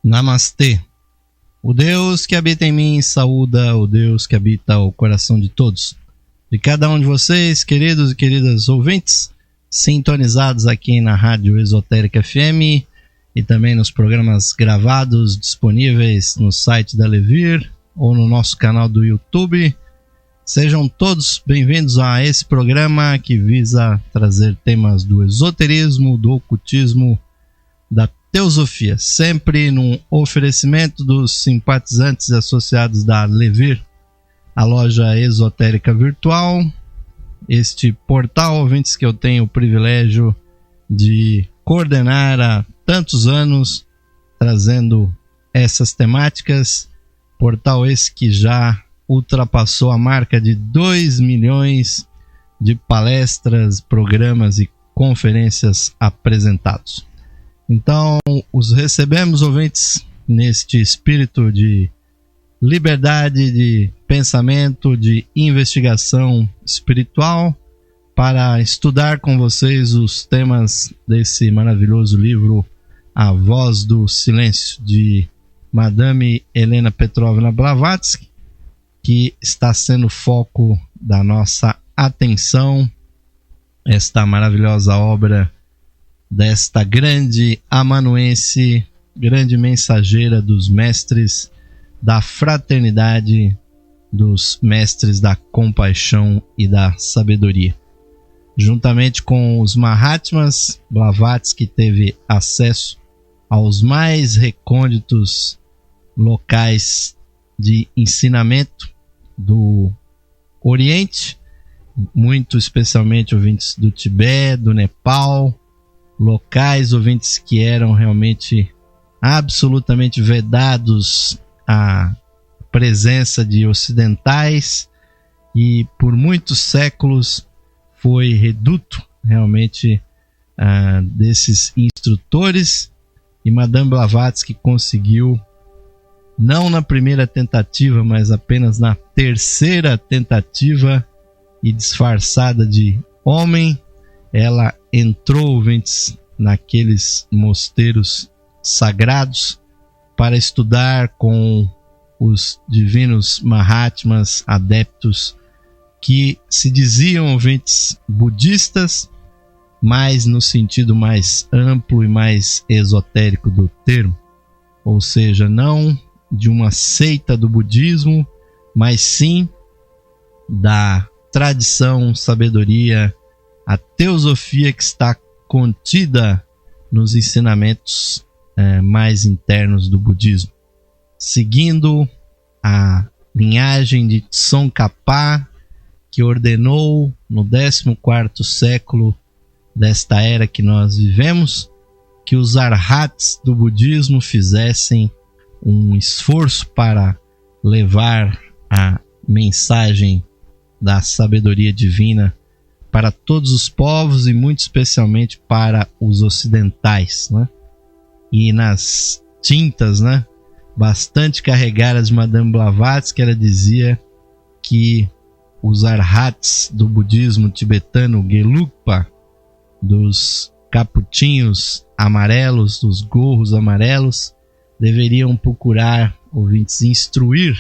Namastê. O Deus que habita em mim saúda o Deus que habita o coração de todos. De cada um de vocês, queridos e queridas ouvintes, sintonizados aqui na Rádio Esotérica FM e também nos programas gravados disponíveis no site da Levir ou no nosso canal do YouTube. Sejam todos bem-vindos a esse programa que visa trazer temas do esoterismo, do ocultismo, da teosofia, sempre num oferecimento dos simpatizantes e associados da Levir, a loja esotérica virtual, este portal, ouvintes, que eu tenho o privilégio de coordenar há tantos anos, trazendo essas temáticas, portal esse que já ultrapassou a marca de 2 milhões de palestras, programas e conferências apresentados. Então, os recebemos, ouvintes, neste espírito de liberdade, de pensamento, de investigação espiritual, para estudar com vocês os temas desse maravilhoso livro A Voz do Silêncio, de Madame Helena Petrovna Blavatsky, que está sendo foco da nossa atenção, esta maravilhosa obra desta grande amanuense, grande mensageira dos mestres da fraternidade, dos mestres da compaixão e da sabedoria. Juntamente com os Mahatmas, Blavatsky teve acesso aos mais recônditos locais de ensinamento do Oriente, muito especialmente ouvintes do Tibete, do Nepal, locais, ouvintes, que eram realmente absolutamente vedados à presença de ocidentais e por muitos séculos foi reduto realmente desses instrutores, e Madame Blavatsky conseguiu, não na primeira tentativa, mas apenas na terceira tentativa, e disfarçada de homem, ela entrou, ouvintes, naqueles mosteiros sagrados para estudar com os divinos Mahatmas, adeptos que se diziam, ouvintes, budistas, mas no sentido mais amplo e mais esotérico do termo, ou seja, não de uma seita do budismo, mas sim da tradição, sabedoria, a teosofia que está contida nos ensinamentos mais internos do budismo, seguindo a linhagem de Tsongkhapa, que ordenou no 14º século desta era que nós vivemos que os arhats do budismo fizessem um esforço para levar a mensagem da sabedoria divina para todos os povos e muito especialmente para os ocidentais, né? E nas tintas, né, bastante carregadas de Madame Blavatsky, ela dizia que os arhats do budismo tibetano, Gelugpa, dos caputinhos amarelos, dos gorros amarelos, deveriam procurar, ouvintes, instruir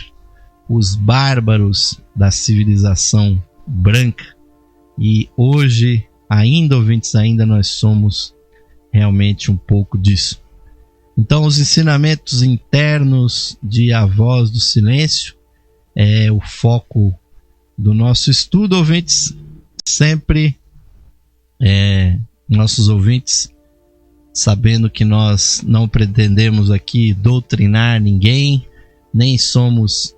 os bárbaros da civilização branca. E hoje, ainda, ouvintes, ainda nós somos realmente um pouco disso. Então, os ensinamentos internos de A Voz do Silêncio é o foco do nosso estudo, ouvintes. Sempre nossos ouvintes, sabendo que nós não pretendemos aqui doutrinar ninguém, nem somos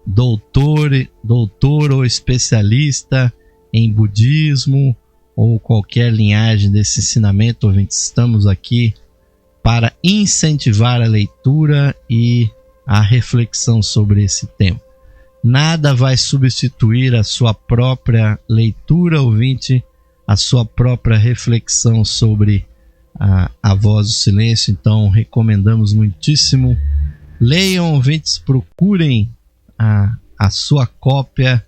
doutor ou especialista em budismo ou qualquer linhagem desse ensinamento, ouvintes. Estamos aqui para incentivar a leitura e a reflexão sobre esse tema. Nada vai substituir a sua própria leitura, ouvinte, a sua própria reflexão sobre a Voz do Silêncio. Então, recomendamos muitíssimo. Leiam, ouvintes, procurem a sua cópia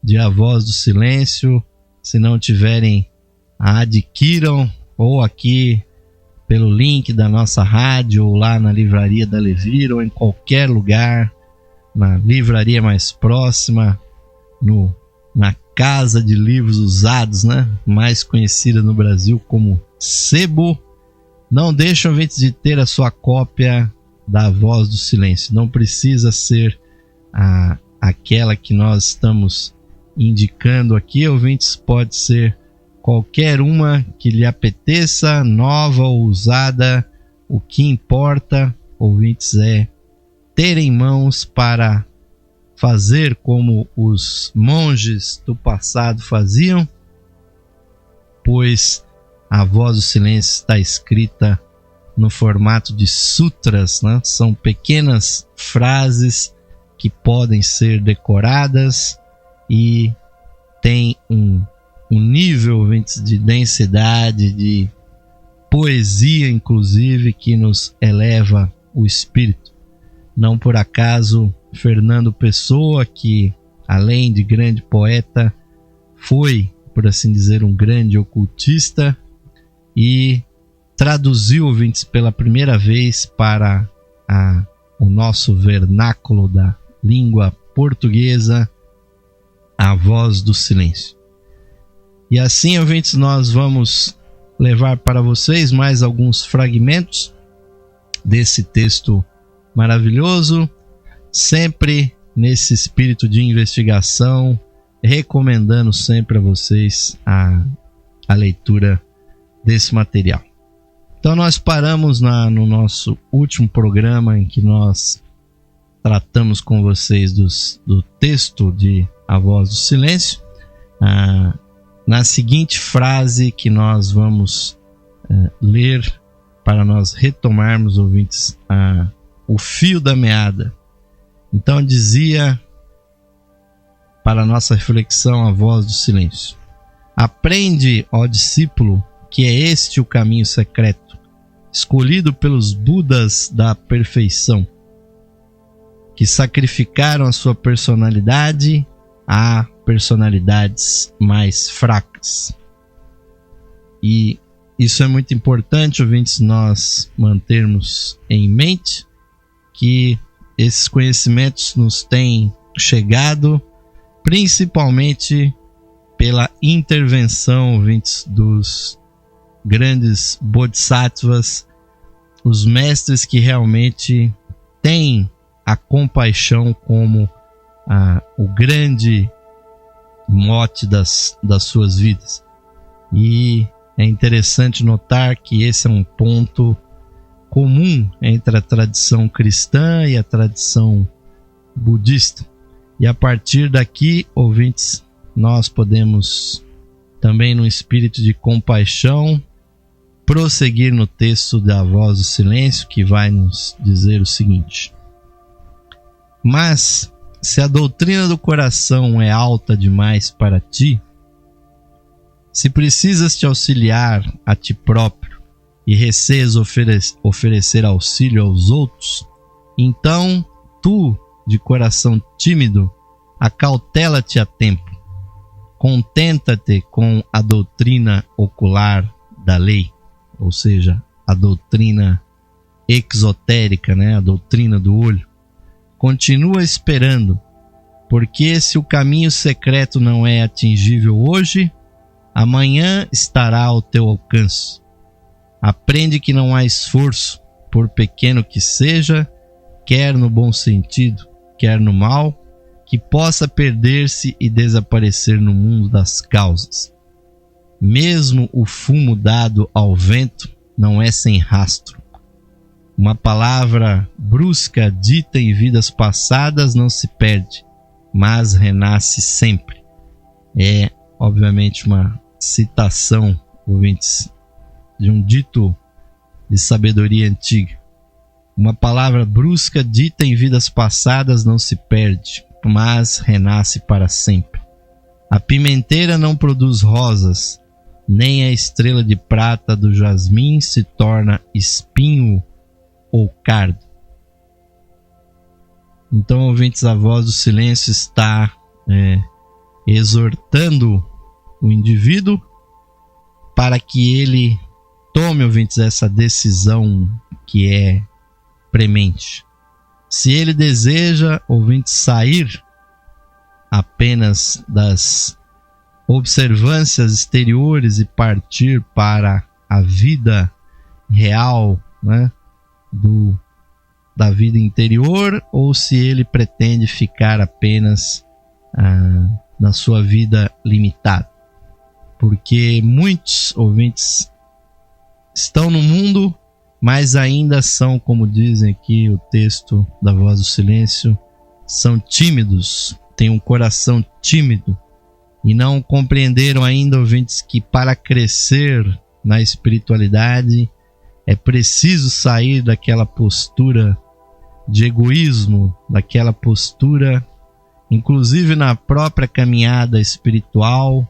de A Voz do Silêncio. Se não tiverem, a adquiram, ou aqui pelo link da nossa rádio, ou lá na livraria da Levira, ou em qualquer lugar, na livraria mais próxima, na Casa de Livros Usados, né? Mais conhecida no Brasil como Sebo. Não deixe, ouvintes, de ter a sua cópia da Voz do Silêncio. Não precisa ser aquela que nós estamos indicando aqui, ouvintes. Pode ser qualquer uma que lhe apeteça, nova ou usada. O que importa, ouvintes, é ter em mãos para fazer como os monges do passado faziam, pois a Voz do Silêncio está escrita no formato de sutras, né? São pequenas frases que podem ser decoradas e tem um nível de densidade, de poesia, inclusive, que nos eleva o espírito. Não por acaso, Fernando Pessoa, que além de grande poeta, foi, por assim dizer, um grande ocultista e traduziu, ouvintes, pela primeira vez para o nosso vernáculo da língua portuguesa, a Voz do Silêncio. E assim, ouvintes, nós vamos levar para vocês mais alguns fragmentos desse texto maravilhoso, sempre nesse espírito de investigação, recomendando sempre a vocês a leitura desse material. Então nós paramos no nosso último programa, em que nós tratamos com vocês do texto de A Voz do Silêncio, na seguinte frase que nós vamos ler para nós retomarmos, ouvintes, o fio da meada. Então dizia, para a nossa reflexão, a Voz do Silêncio: aprende, ó discípulo, que é este o caminho secreto, escolhido pelos Budas da perfeição, que sacrificaram a sua personalidade a personalidades mais fracas. E isso é muito importante, ouvintes, nós mantermos em mente que esses conhecimentos nos têm chegado principalmente pela intervenção, ouvintes, dos grandes bodhisattvas, os mestres que realmente têm a compaixão como o grande mote das suas vidas. E é interessante notar que esse é um ponto comum entre a tradição cristã e a tradição budista. E a partir daqui, ouvintes, nós podemos também, no espírito de compaixão, prosseguir no texto da Voz do Silêncio, que vai nos dizer o seguinte: mas se a doutrina do coração é alta demais para ti, se precisas te auxiliar a ti próprio e receias oferecer auxílio aos outros, então tu, de coração tímido, acautela-te a tempo. Contenta-te com a doutrina ocular da lei, ou seja, a doutrina exotérica, né? A doutrina do olho. Continua esperando, porque se o caminho secreto não é atingível hoje, amanhã estará ao teu alcance. Aprende que não há esforço, por pequeno que seja, quer no bom sentido, quer no mal, que possa perder-se e desaparecer no mundo das causas. Mesmo o fumo dado ao vento não é sem rastro. Uma palavra brusca dita em vidas passadas não se perde, mas renasce sempre. É, obviamente, uma citação, ouvintes, de um dito de sabedoria antiga. Uma palavra brusca dita em vidas passadas não se perde, mas renasce para sempre. A pimenteira não produz rosas, nem a estrela de prata do jasmim se torna espinho ou cardo. Então, ouvintes, a Voz do Silêncio está exortando o indivíduo para que ele tome, ouvintes, essa decisão que é premente. Se ele deseja, ouvintes, sair apenas das observâncias exteriores e partir para a vida real, né, da vida interior, ou se ele pretende ficar apenas na sua vida limitada. Porque muitos ouvintes estão no mundo, mas ainda são, como dizem aqui o texto da Voz do Silêncio, são tímidos, têm um coração tímido e não compreenderam ainda, ouvintes, que para crescer na espiritualidade é preciso sair daquela postura de egoísmo, daquela postura, inclusive na própria caminhada espiritual.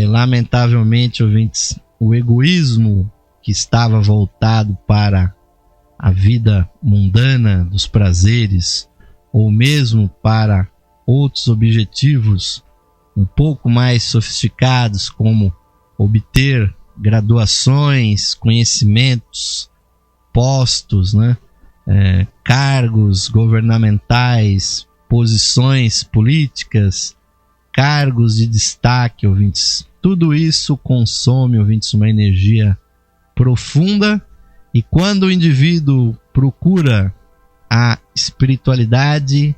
Lamentavelmente, ouvintes, o egoísmo que estava voltado para a vida mundana dos prazeres, ou mesmo para outros objetivos um pouco mais sofisticados, como obter graduações, conhecimentos, postos, né? Cargos governamentais, posições políticas, cargos de destaque, ouvintes. Tudo isso consome, ouvintes, uma energia profunda, e quando o indivíduo procura a espiritualidade,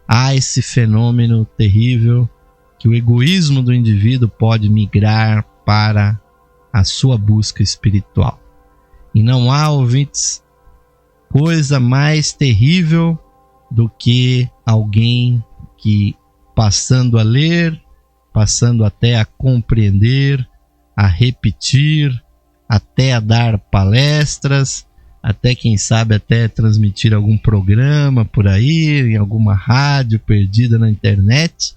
há esse fenômeno terrível que o egoísmo do indivíduo pode migrar para a sua busca espiritual. E não há, ouvintes, coisa mais terrível do que alguém que, passando a ler, passando até a compreender, a repetir, até a dar palestras, até quem sabe até transmitir algum programa por aí, em alguma rádio perdida na internet,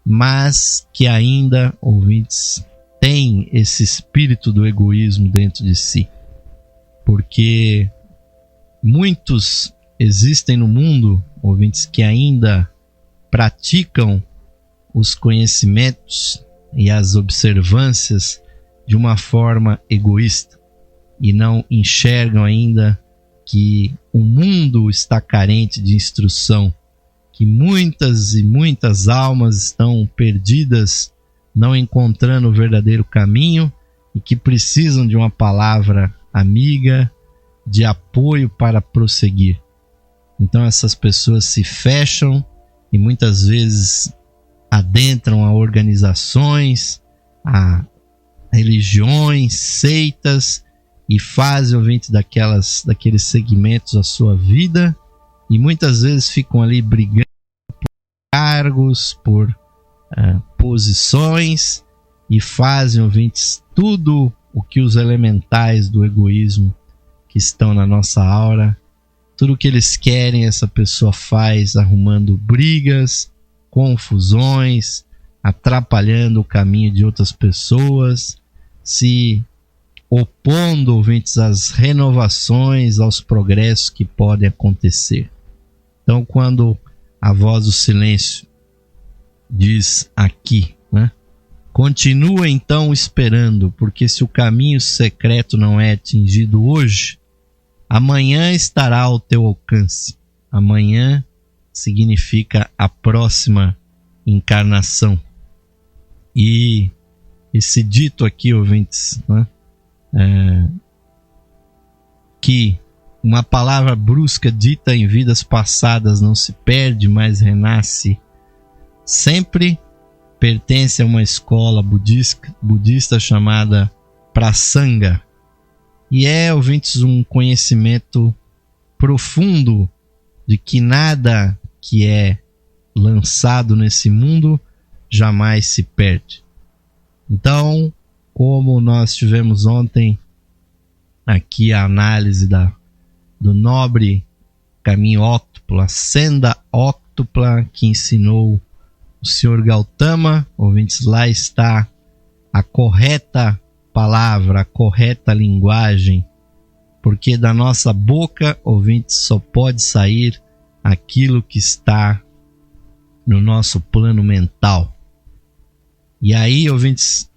mas que ainda, ouvintes, tem esse espírito do egoísmo dentro de si. Porque muitos existem no mundo, ouvintes, que ainda praticam os conhecimentos e as observâncias de uma forma egoísta e não enxergam ainda que o mundo está carente de instrução, que muitas e muitas almas estão perdidas, não encontrando o verdadeiro caminho e que precisam de uma palavra amiga, de apoio para prosseguir. Então essas pessoas se fecham e muitas vezes adentram a organizações, a religiões, seitas, e fazem, ouvintes, daqueles segmentos a sua vida, e muitas vezes ficam ali brigando por cargos, por posições, e fazem, ouvintes, tudo o que os elementais do egoísmo que estão na nossa aura, tudo o que eles querem, essa pessoa faz, arrumando brigas, confusões, atrapalhando o caminho de outras pessoas, se opondo, ouvintes, às renovações, aos progressos que podem acontecer. Então, quando a Voz do Silêncio diz aqui, né? Continua então esperando, porque se o caminho secreto não é atingido hoje, amanhã estará ao teu alcance. Amanhã significa a próxima encarnação. E esse dito aqui, ouvintes, né? Que uma palavra brusca dita em vidas passadas não se perde, mas renasce sempre, pertence a uma escola budista chamada Prasanga, e é, ouvintes, um conhecimento profundo de que nada que é lançado nesse mundo jamais se perde. Então, como nós tivemos ontem aqui a análise do nobre caminho óctupla, a senda óctupla que ensinou o Sr. Gautama, ouvintes, lá está a correta palavra, a correta linguagem, porque da nossa boca, ouvintes, só pode sair aquilo que está no nosso plano mental. E aí, ouvintes,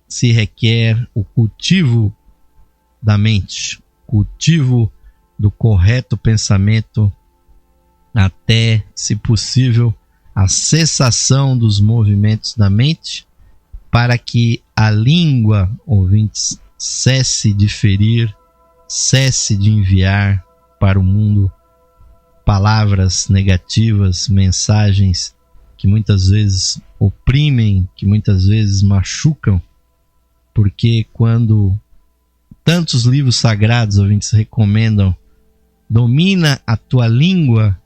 se requer o cultivo da mente, cultivo do correto pensamento, até, se possível, a cessação dos movimentos da mente, para que a língua, ouvintes, cesse de ferir, cesse de enviar para o mundo palavras negativas, mensagens que muitas vezes oprimem, que muitas vezes machucam, porque quando tantos livros sagrados, ouvintes, recomendam, domina a tua língua,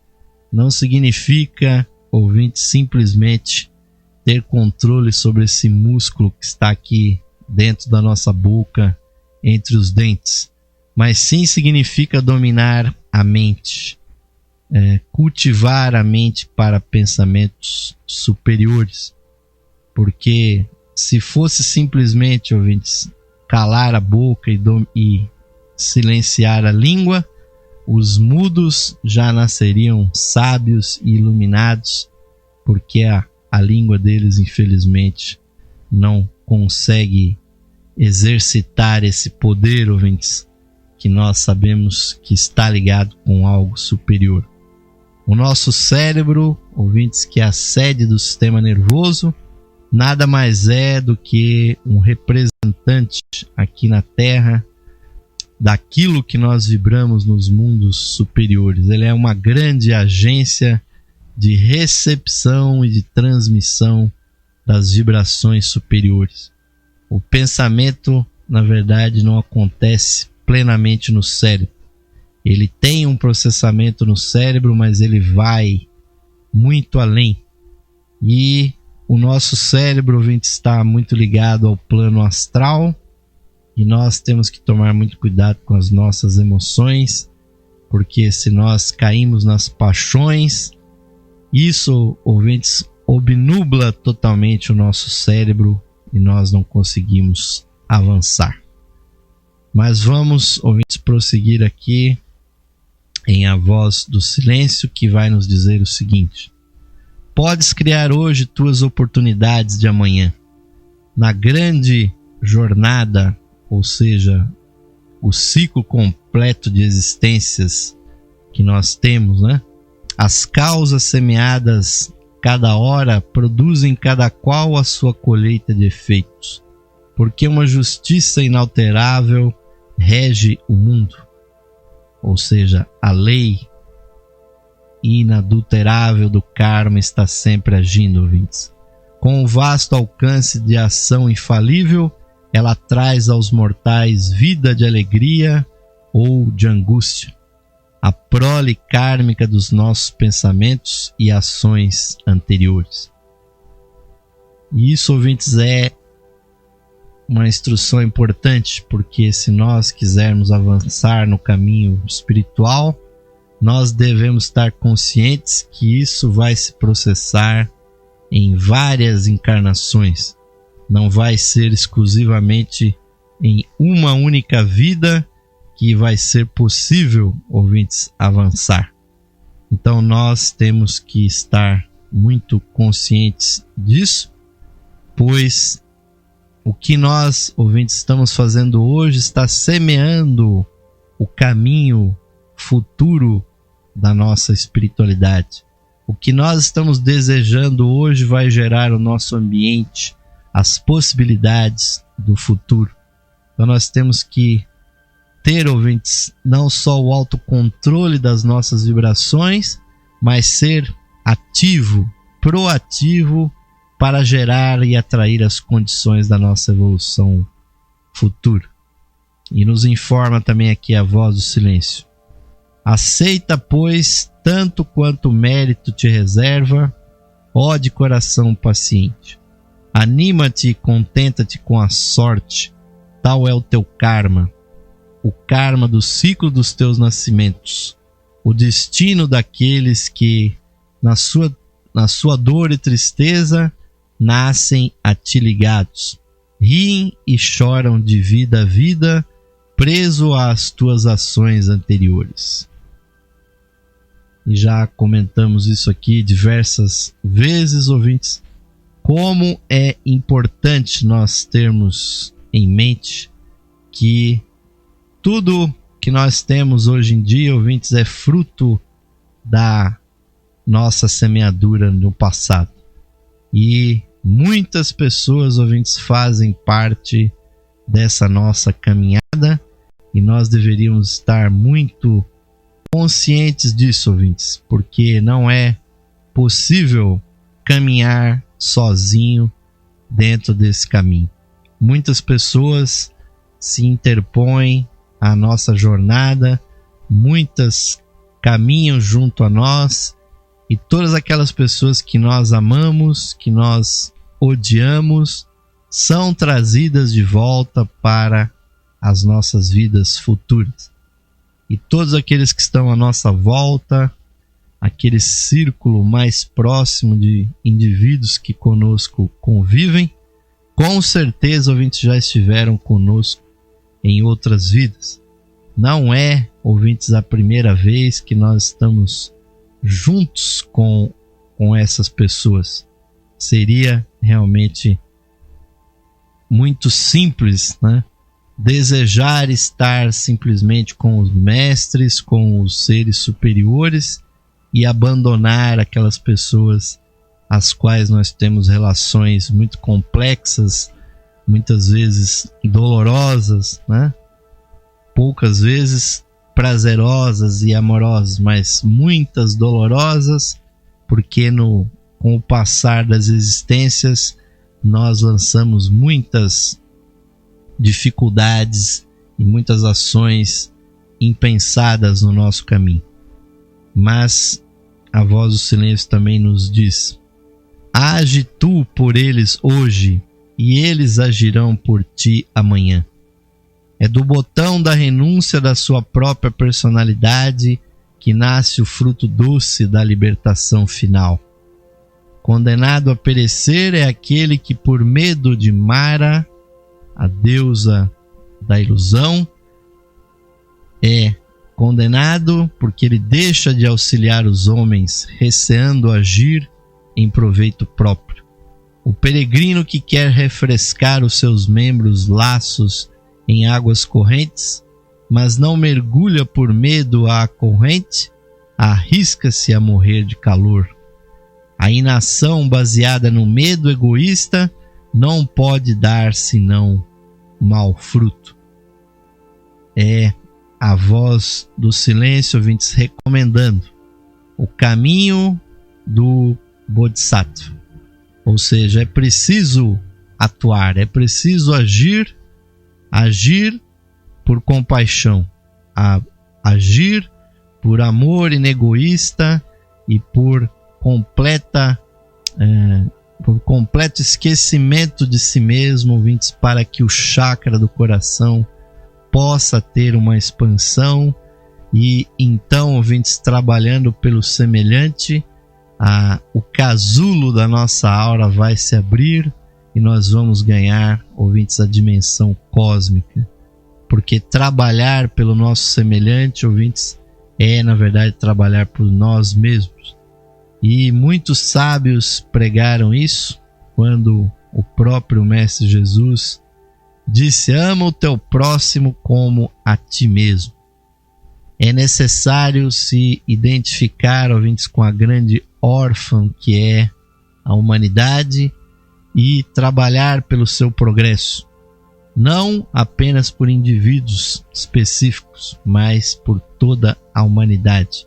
não significa, ouvintes, simplesmente ter controle sobre esse músculo que está aqui dentro da nossa boca, entre os dentes, mas sim significa dominar a mente, cultivar a mente para pensamentos superiores, porque se fosse simplesmente, ouvintes, calar a boca e silenciar a língua, os mudos já nasceriam sábios e iluminados, porque a língua deles, infelizmente, não consegue exercitar esse poder, ouvintes, que nós sabemos que está ligado com algo superior. O nosso cérebro, ouvintes, que é a sede do sistema nervoso, nada mais é do que um representante aqui na Terra daquilo que nós vibramos nos mundos superiores. Ele é uma grande agência de recepção e de transmissão das vibrações superiores. O pensamento, na verdade, não acontece plenamente no cérebro. Ele tem um processamento no cérebro, mas ele vai muito além. E o nosso cérebro, ouvinte, está muito ligado ao plano astral, e nós temos que tomar muito cuidado com as nossas emoções, porque se nós caímos nas paixões, isso, ouvintes, obnubla totalmente o nosso cérebro e nós não conseguimos avançar. Mas vamos, ouvintes, prosseguir aqui em A Voz do Silêncio, que vai nos dizer o seguinte: podes criar hoje tuas oportunidades de amanhã. Na grande jornada, ou seja, o ciclo completo de existências que nós temos, né? As causas semeadas cada hora produzem cada qual a sua colheita de efeitos, porque uma justiça inalterável rege o mundo, ou seja, a lei inadulterável do karma está sempre agindo, ouvintes. Com um vasto alcance de ação infalível, ela traz aos mortais vida de alegria ou de angústia, a prole kármica dos nossos pensamentos e ações anteriores. E isso, ouvintes, é uma instrução importante, porque se nós quisermos avançar no caminho espiritual, nós devemos estar conscientes que isso vai se processar em várias encarnações. Não vai ser exclusivamente em uma única vida que vai ser possível, ouvintes, avançar. Então nós temos que estar muito conscientes disso, pois o que nós, ouvintes, estamos fazendo hoje está semeando o caminho futuro da nossa espiritualidade. O que nós estamos desejando hoje vai gerar o nosso ambiente, as possibilidades do futuro. Então nós temos que ter, ouvintes, não só o autocontrole das nossas vibrações, mas ser ativo, proativo, para gerar e atrair as condições da nossa evolução futura. E nos informa também aqui a Voz do Silêncio: aceita, pois, tanto quanto o mérito te reserva, ó de coração paciente. Anima-te e contenta-te com a sorte, tal é o teu karma, o karma do ciclo dos teus nascimentos, o destino daqueles que, na sua dor e tristeza, nascem a ti ligados, riem e choram de vida a vida, preso às tuas ações anteriores. E já comentamos isso aqui diversas vezes, ouvintes, como é importante nós termos em mente que Tudo que nós temos hoje em dia, ouvintes, é fruto da nossa semeadura no passado. E muitas pessoas, ouvintes, fazem parte dessa nossa caminhada e nós deveríamos estar muito conscientes disso, ouvintes, porque não é possível caminhar sozinho dentro desse caminho. Muitas pessoas se interpõem à nossa jornada, muitas caminham junto a nós, e todas aquelas pessoas que nós amamos, que nós odiamos, são trazidas de volta para as nossas vidas futuras. E todos aqueles que estão à nossa volta, aquele círculo mais próximo de indivíduos que conosco convivem, com certeza, ouvintes, já estiveram conosco em outras vidas. Não é, ouvintes, a primeira vez que nós estamos juntos com essas pessoas. Seria realmente muito simples, né? Desejar estar simplesmente com os mestres, com os seres superiores e abandonar aquelas pessoas as quais nós temos relações muito complexas, muitas vezes dolorosas, né? Poucas vezes prazerosas e amorosas, mas muitas dolorosas, porque com o passar das existências nós lançamos muitas dificuldades e muitas ações impensadas no nosso caminho. Mas a voz do silêncio também nos diz: age tu por eles hoje, e eles agirão por ti amanhã. É do botão da renúncia da sua própria personalidade que nasce o fruto doce da libertação final. Condenado a perecer é aquele que, por medo de Mara, a deusa da ilusão, é condenado porque ele deixa de auxiliar os homens, receando agir em proveito próprio. O peregrino que quer refrescar os seus membros laços em águas correntes, mas não mergulha por medo à corrente, arrisca-se a morrer de calor. A inação baseada no medo egoísta não pode dar senão mau fruto. É a voz do silêncio, ouvintes, recomendando o caminho do Bodhisattva. Ou seja, é preciso atuar, é preciso agir por compaixão, agir por amor inegoísta e por completo esquecimento de si mesmo, ouvintes, para que o chakra do coração possa ter uma expansão e então, ouvintes, trabalhando pelo semelhante, o casulo da nossa aura vai se abrir e nós vamos ganhar, ouvintes, a dimensão cósmica. Porque trabalhar pelo nosso semelhante, ouvintes, é na verdade trabalhar por nós mesmos. E muitos sábios pregaram isso quando o próprio Mestre Jesus disse: ama o teu próximo como a ti mesmo. É necessário se identificar, ouvintes, com a grande órfã que é a humanidade e trabalhar pelo seu progresso, não apenas por indivíduos específicos, mas por toda a humanidade.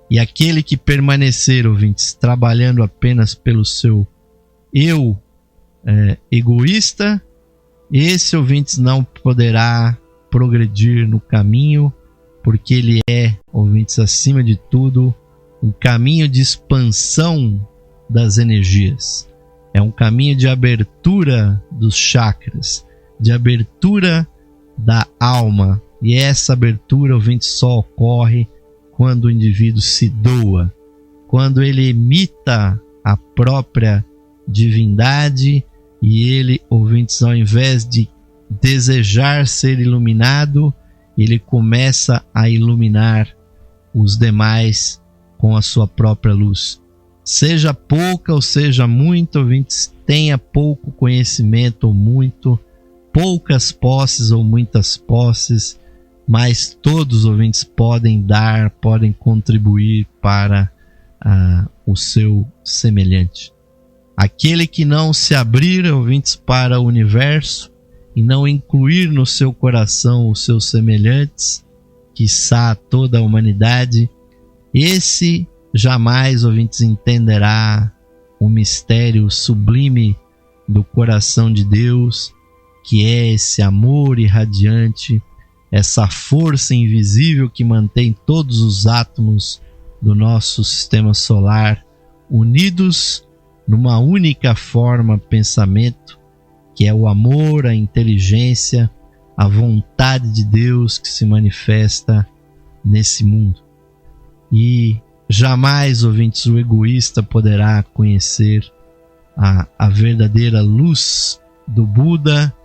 E aquele que permanecer, ouvintes, trabalhando apenas pelo seu eu egoísta, esse, ouvintes, não poderá progredir no caminho, porque ele é, ouvintes, acima de tudo, um caminho de expansão das energias. É um caminho de abertura dos chakras, de abertura da alma. E essa abertura, ouvintes, só ocorre quando o indivíduo se doa, quando ele imita a própria divindade e ele, ouvintes, ao invés de desejar ser iluminado, ele começa a iluminar os demais com a sua própria luz. Seja pouca ou seja muito, ouvintes, tenha pouco conhecimento ou muito, poucas posses ou muitas posses, mas todos os ouvintes podem dar, podem contribuir para o seu semelhante. Aquele que não se abrir, ouvintes, para o universo e não incluir no seu coração os seus semelhantes, quiçá toda a humanidade, esse jamais, ouvintes, entenderá o mistério sublime do coração de Deus, que é esse amor irradiante, essa força invisível que mantém todos os átomos do nosso sistema solar unidos numa única forma pensamento, que é o amor, a inteligência, a vontade de Deus que se manifesta nesse mundo. E jamais, ouvintes, o egoísta poderá conhecer a verdadeira luz do Buda,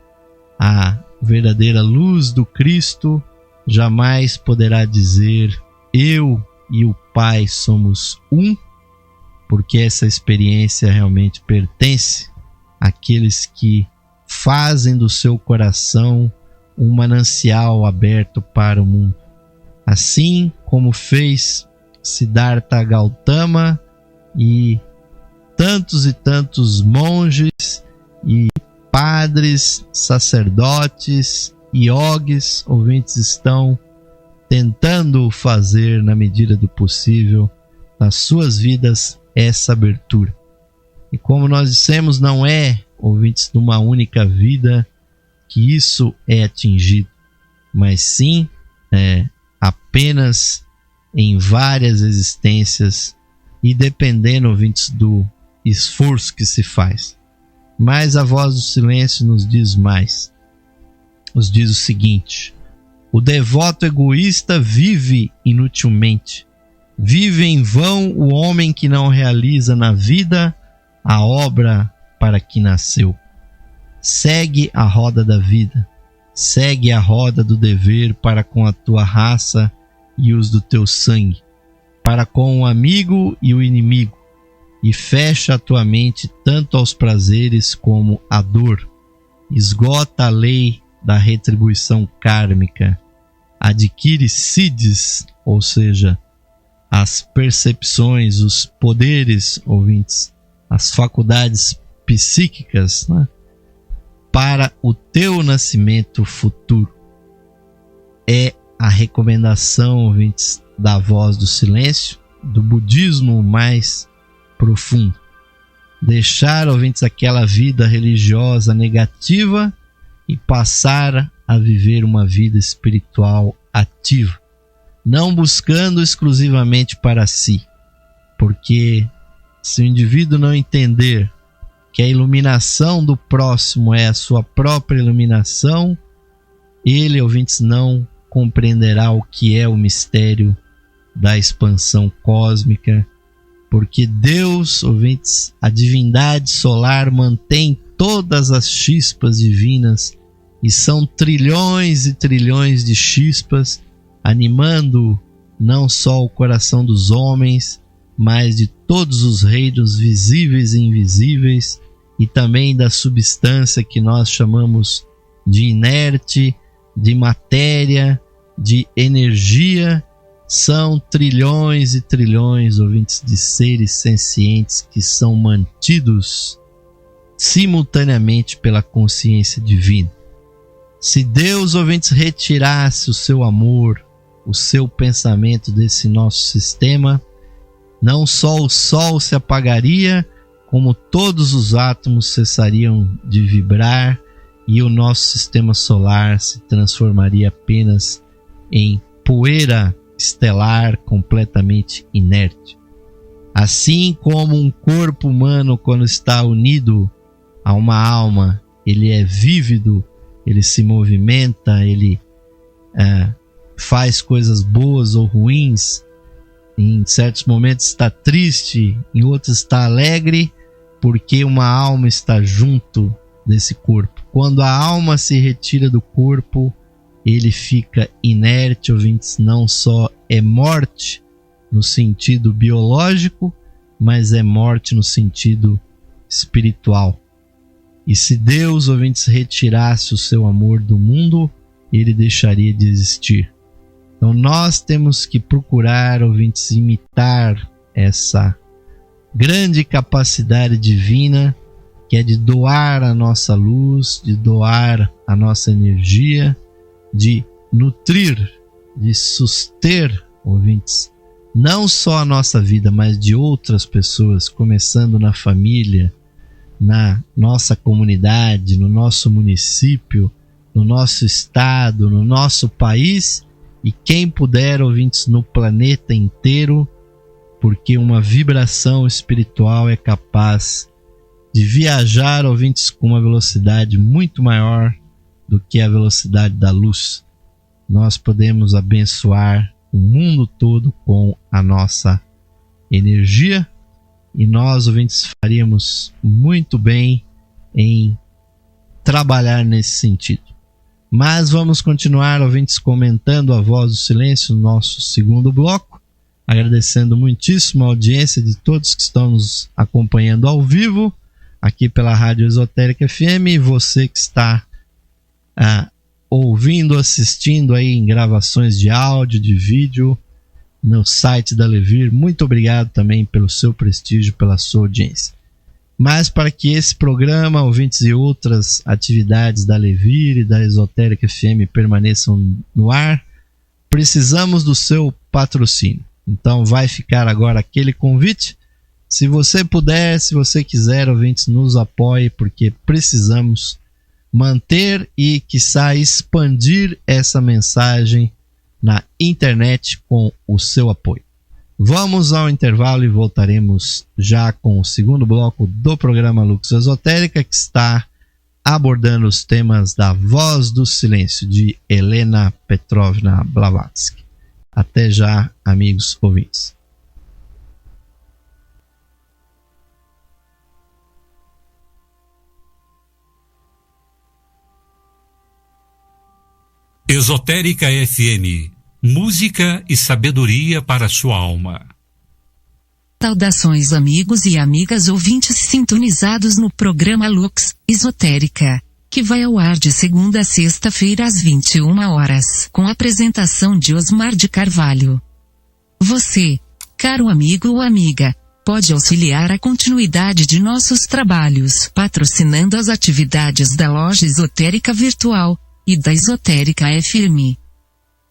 a verdadeira luz do Cristo. Jamais poderá dizer: eu e o Pai somos um, porque essa experiência realmente pertence àqueles que fazem do seu coração um manancial aberto para o mundo. Assim como fez Siddhartha Gautama e tantos monges e padres, sacerdotes, yogis, ouvintes, estão tentando fazer na medida do possível nas suas vidas essa abertura. E como nós dissemos, não é, ouvintes, numa única vida que isso é atingido, mas sim apenas em várias existências e dependendo, ouvintes, do esforço que se faz. Mas a voz do silêncio nos diz mais. Nos diz o seguinte: o devoto egoísta vive inutilmente. Vive em vão o homem que não realiza na vida a obra para que nasceu. Segue a roda da vida. Segue a roda do dever para com a tua raça e os do teu sangue, para com o amigo e o inimigo, e fecha a tua mente tanto aos prazeres como à dor. Esgota a lei da retribuição kármica. Adquire siddhis, ou seja, as percepções, os poderes, ouvintes, as faculdades psíquicas, né, para o teu nascimento futuro. É a recomendação, ouvintes, da voz do silêncio, do budismo mais profundo. Deixar, ouvintes, aquela vida religiosa negativa e passar a viver uma vida espiritual ativa, não buscando exclusivamente para si, porque se o indivíduo não entender que a iluminação do próximo é a sua própria iluminação, ele, ouvintes, não compreenderá o que é o mistério da expansão cósmica, porque Deus, ouvintes, a divindade solar mantém todas as chispas divinas, e são trilhões e trilhões de chispas animando não só o coração dos homens, mas de todos os reinos visíveis e invisíveis, e também da substância que nós chamamos de inerte, de matéria, de energia. São trilhões e trilhões, ouvintes, de seres sencientes que são mantidos simultaneamente pela consciência divina. Se Deus, ouvintes, retirasse o seu amor, o seu pensamento desse nosso sistema, não só o Sol se apagaria, como todos os átomos cessariam de vibrar e o nosso sistema solar se transformaria apenas em poeira estelar completamente inerte. Assim como um corpo humano, quando está unido a uma alma, ele é vívido, ele se movimenta, ele faz coisas boas ou ruins, em certos momentos está triste, em outros está alegre, porque uma alma está junto desse corpo. Quando a alma se retira do corpo, ele fica inerte, ouvintes, não só é morte no sentido biológico, mas é morte no sentido espiritual. E se Deus, ouvintes, retirasse o seu amor do mundo, ele deixaria de existir. Então nós temos que procurar, ouvintes, imitar essa grande capacidade divina, que é de doar a nossa luz, de doar a nossa energia, de nutrir, de suster, ouvintes, não só a nossa vida, mas de outras pessoas, começando na família, na nossa comunidade, no nosso município, no nosso estado, no nosso país e quem puder, ouvintes, no planeta inteiro, porque uma vibração espiritual é capaz de viajar, ouvintes, com uma velocidade muito maior do que a velocidade da luz. Nós podemos abençoar o mundo todo com a nossa energia e nós, ouvintes, faríamos muito bem em trabalhar nesse sentido. Mas vamos continuar, ouvintes, comentando a Voz do Silêncio no nosso segundo bloco, agradecendo muitíssimo a audiência de todos que estão nos acompanhando ao vivo aqui pela Rádio Esotérica FM e você que está ouvindo, assistindo aí em gravações de áudio, de vídeo no site da Levir. Muito obrigado também pelo seu prestígio, pela sua audiência. Mas para que esse programa, ouvintes, e outras atividades da Levir e da Esotérica FM permaneçam no ar, precisamos do seu patrocínio. Então vai ficar agora aquele convite. Se você puder, se você quiser, ouvintes, nos apoie, porque precisamos manter e, quiçá, expandir essa mensagem na internet com o seu apoio. Vamos ao intervalo e voltaremos já com o segundo bloco do programa Lux Esotérica, que está abordando os temas da Voz do Silêncio, de Helena Petrovna Blavatsky. Até já, amigos ouvintes. Esotérica FM, música e sabedoria para a sua alma. Saudações, amigos e amigas ouvintes sintonizados no programa Lux Esotérica, que vai ao ar de segunda a sexta-feira às 21 horas, com a apresentação de Osmar de Carvalho. Você, caro amigo ou amiga, pode auxiliar a continuidade de nossos trabalhos, patrocinando as atividades da Loja Esotérica Virtual e da Esotérica FM.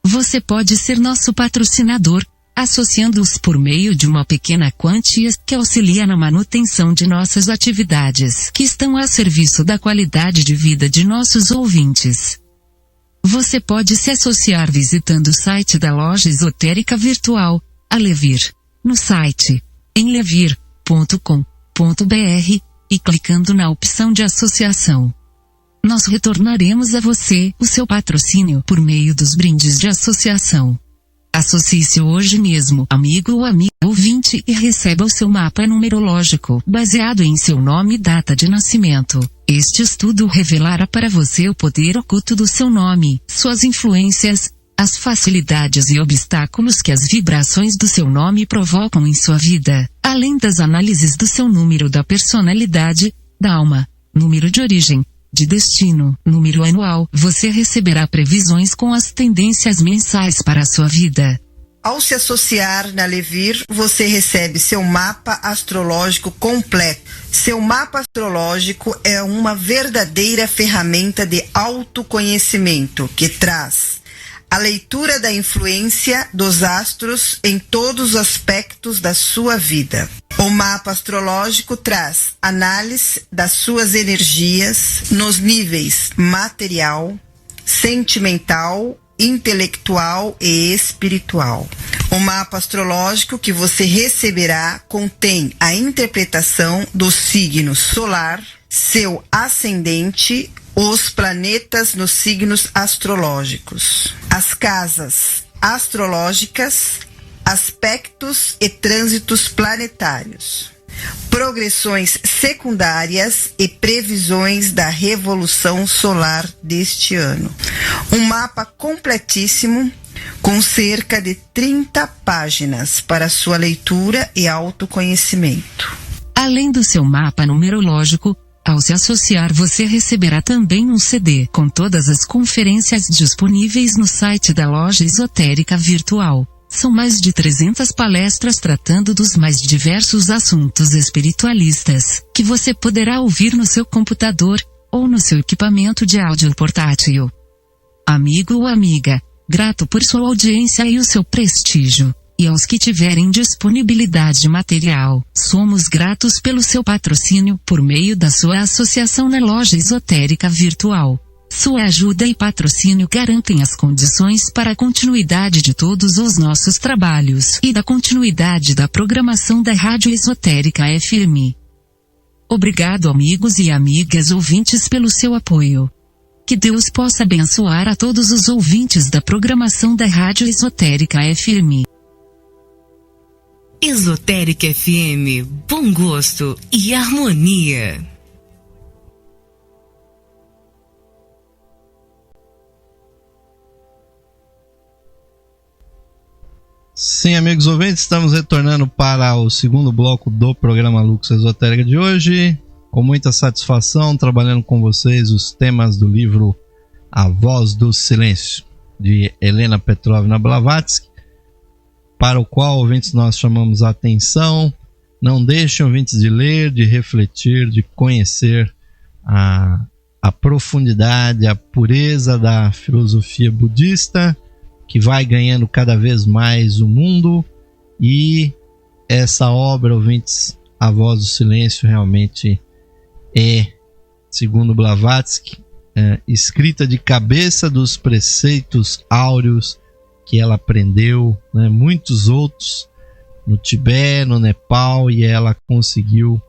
Você pode ser nosso patrocinador, associando-os por meio de uma pequena quantia que auxilia na manutenção de nossas atividades, que estão a serviço da qualidade de vida de nossos ouvintes. Você pode se associar visitando o site da Loja Esotérica Virtual, a Levir, no site em levir.com.br e clicando na opção de associação. Nós retornaremos a você o seu patrocínio por meio dos brindes de associação. Associe-se hoje mesmo, amigo ou amiga ouvinte, e receba o seu mapa numerológico, baseado em seu nome e data de nascimento. Este estudo revelará para você o poder oculto do seu nome, suas influências, as facilidades e obstáculos que as vibrações do seu nome provocam em sua vida, além das análises do seu número da personalidade, da alma, número de origem, de destino, número anual. Você receberá previsões com as tendências mensais para a sua vida. Ao se associar na Levir, você recebe seu mapa astrológico completo. Seu mapa astrológico é uma verdadeira ferramenta de autoconhecimento que traz a leitura da influência dos astros em todos os aspectos da sua vida. O mapa astrológico traz análise das suas energias nos níveis material, sentimental, intelectual e espiritual. O mapa astrológico que você receberá contém a interpretação do signo solar, seu ascendente, os planetas nos signos astrológicos, as casas astrológicas, aspectos e trânsitos planetários, progressões secundárias e previsões da revolução solar deste ano. Um mapa completíssimo com cerca de 30 páginas para sua leitura e autoconhecimento. Além do seu mapa numerológico, Ao se associar, você receberá também um CD com todas as conferências disponíveis no site da Loja Esotérica Virtual. São mais de 300 palestras tratando dos mais diversos assuntos espiritualistas, que você poderá ouvir no seu computador, ou no seu equipamento de áudio portátil. Amigo ou amiga, grato por sua audiência e o seu prestígio. E aos que tiverem disponibilidade material, somos gratos pelo seu patrocínio por meio da sua associação na Loja Esotérica Virtual. Sua ajuda e patrocínio garantem as condições para a continuidade de todos os nossos trabalhos e da continuidade da programação da Rádio Esotérica FM. Obrigado, amigos e amigas ouvintes, pelo seu apoio. Que Deus possa abençoar a todos os ouvintes da programação da Rádio Esotérica FM. Esotérica FM, bom gosto e harmonia. Sim, amigos ouvintes, estamos retornando para o segundo bloco do programa Lux Esotérica de hoje. Com muita satisfação, trabalhando com vocês os temas do livro A Voz do Silêncio, de Helena Petrovna Blavatsky, para o qual, ouvintes, nós chamamos a atenção. Não deixem, ouvintes, de ler, de refletir, de conhecer a profundidade, a pureza da filosofia budista, que vai ganhando cada vez mais o mundo. E essa obra, ouvintes, A Voz do Silêncio, realmente é, segundo Blavatsky, escrita de cabeça dos preceitos áureos que ela aprendeu, né, muitos outros no Tibete, no Nepal, e ela conseguiu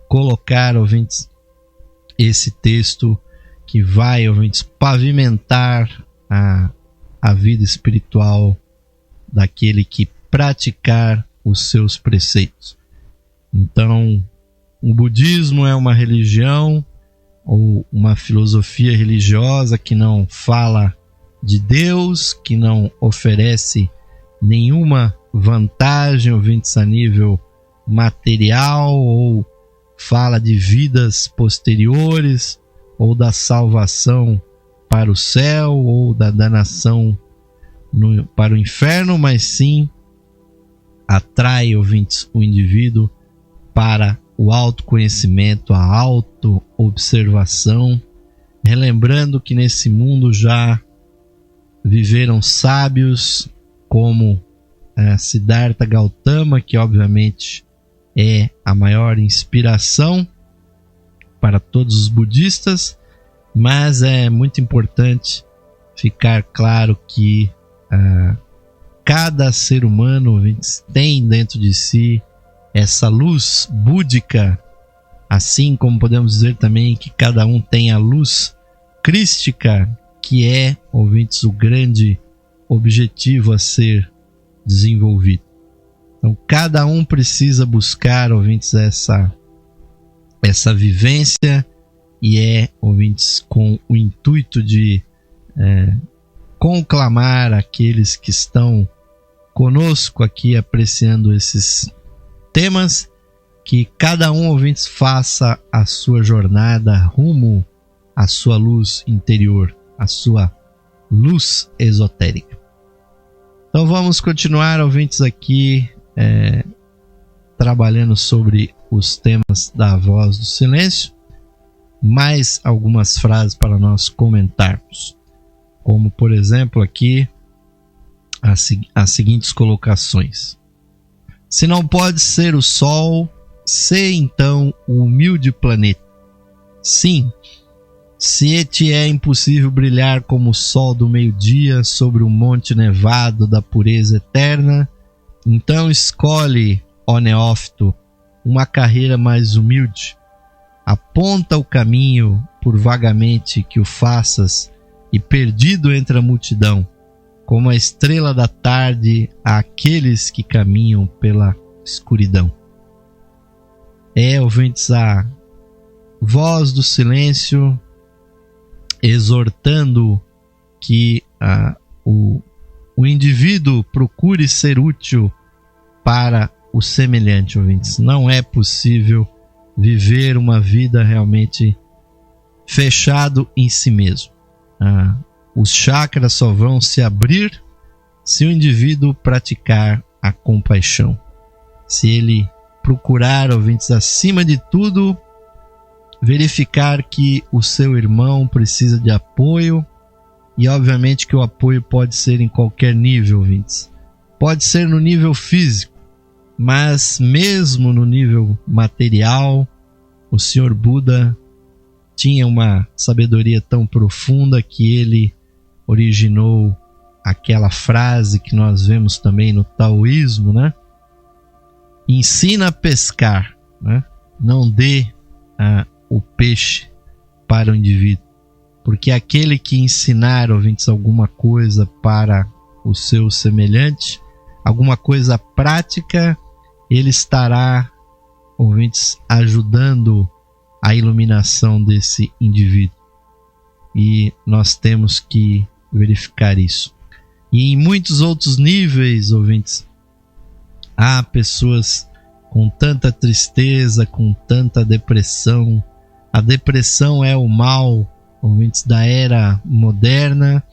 colocar, ouvintes, esse texto que vai, ouvintes, pavimentar a vida espiritual daquele que praticar os seus preceitos. Então, o budismo é uma religião ou uma filosofia religiosa que não fala de Deus, que não oferece nenhuma vantagem, ouvintes, a nível material, ou fala de vidas posteriores, ou da salvação para o céu, ou da danação para o inferno, mas sim atrai, ouvintes, o indivíduo para o autoconhecimento, a auto-observação, relembrando que nesse mundo já viveram sábios como Siddhartha Gautama, que obviamente é a maior inspiração para todos os budistas, mas é muito importante ficar claro que cada ser humano, ouvintes, tem dentro de si essa luz búdica, assim como podemos dizer também que cada um tem a luz crística, que é, ouvintes, o grande objetivo a ser desenvolvido. Então, cada um precisa buscar, ouvintes, essa vivência, e é, ouvintes, com o intuito de conclamar aqueles que estão conosco aqui apreciando esses temas, que cada um, ouvintes, faça a sua jornada rumo à sua luz interior, a sua luz esotérica. Então vamos continuar, ouvintes, aqui trabalhando sobre os temas da Voz do Silêncio. Mais algumas frases para nós comentarmos, como por exemplo aqui as seguintes colocações: se não pode ser o Sol, sê então o humilde planeta. Sim, se te é impossível brilhar como o sol do meio-dia sobre um monte nevado da pureza eterna, então escolhe, ó neófito, uma carreira mais humilde. Aponta o caminho, por vagamente que o faças, e perdido entre a multidão, como a estrela da tarde àqueles que caminham pela escuridão. Ouvintes, a Voz do Silêncio exortando que o indivíduo procure ser útil para o semelhante, ouvintes. Não é possível viver uma vida realmente fechado em si mesmo. Os chakras só vão se abrir se o indivíduo praticar a compaixão. Se ele procurar, ouvintes, acima de tudo, verificar que o seu irmão precisa de apoio, e obviamente que o apoio pode ser em qualquer nível, ouvintes. Pode ser no nível físico, mas mesmo no nível material, o Senhor Buda tinha uma sabedoria tão profunda que ele originou aquela frase que nós vemos também no taoísmo, né? Ensina a pescar, né? Não dê o peixe para o indivíduo, porque aquele que ensinar, ouvintes, alguma coisa para o seu semelhante, alguma coisa prática, ele estará, ouvintes, ajudando a iluminação desse indivíduo. E nós temos que verificar isso. E em muitos outros níveis, ouvintes, há pessoas com tanta tristeza, com tanta depressão. A depressão é o mal, ouvintes, da era moderna,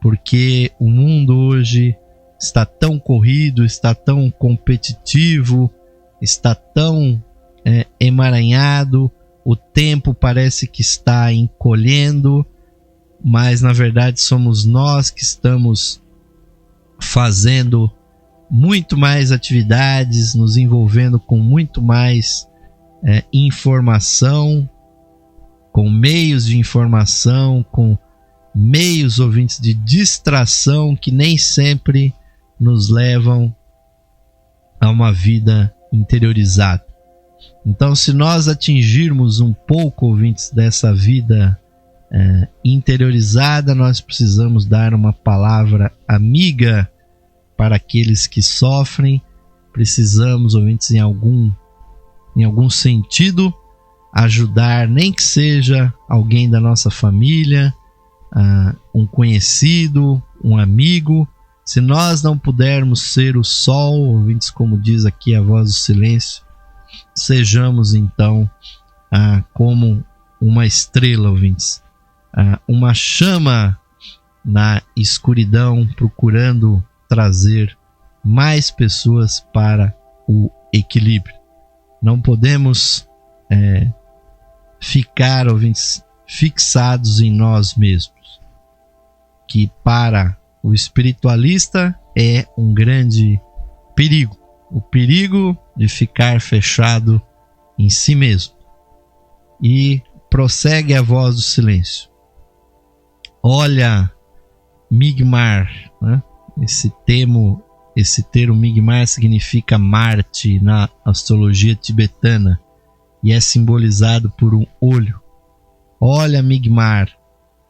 porque o mundo hoje está tão corrido, está tão competitivo, está tão emaranhado, o tempo parece que está encolhendo, mas na verdade somos nós que estamos fazendo muito mais atividades, nos envolvendo com muito mais informação, com meios de informação, com meios, ouvintes, de distração que nem sempre nos levam a uma vida interiorizada. Então, se nós atingirmos um pouco, ouvintes, dessa vida interiorizada, nós precisamos dar uma palavra amiga para aqueles que sofrem. Precisamos, ouvintes, em algum sentido, ajudar, nem que seja alguém da nossa família, um conhecido, um amigo. Se nós não pudermos ser o sol, ouvintes, como diz aqui a voz do silêncio, sejamos então como uma estrela, ouvintes, uma chama na escuridão, procurando trazer mais pessoas para o equilíbrio. Não podemos ficar, ouvintes, fixados em nós mesmos, que para o espiritualista é um grande perigo, o perigo de ficar fechado em si mesmo. E prossegue a voz do silêncio. Olha, Migmar, né? Esse termo Migmar significa Marte na astrologia tibetana e é simbolizado por um olho. Olha, Migmar,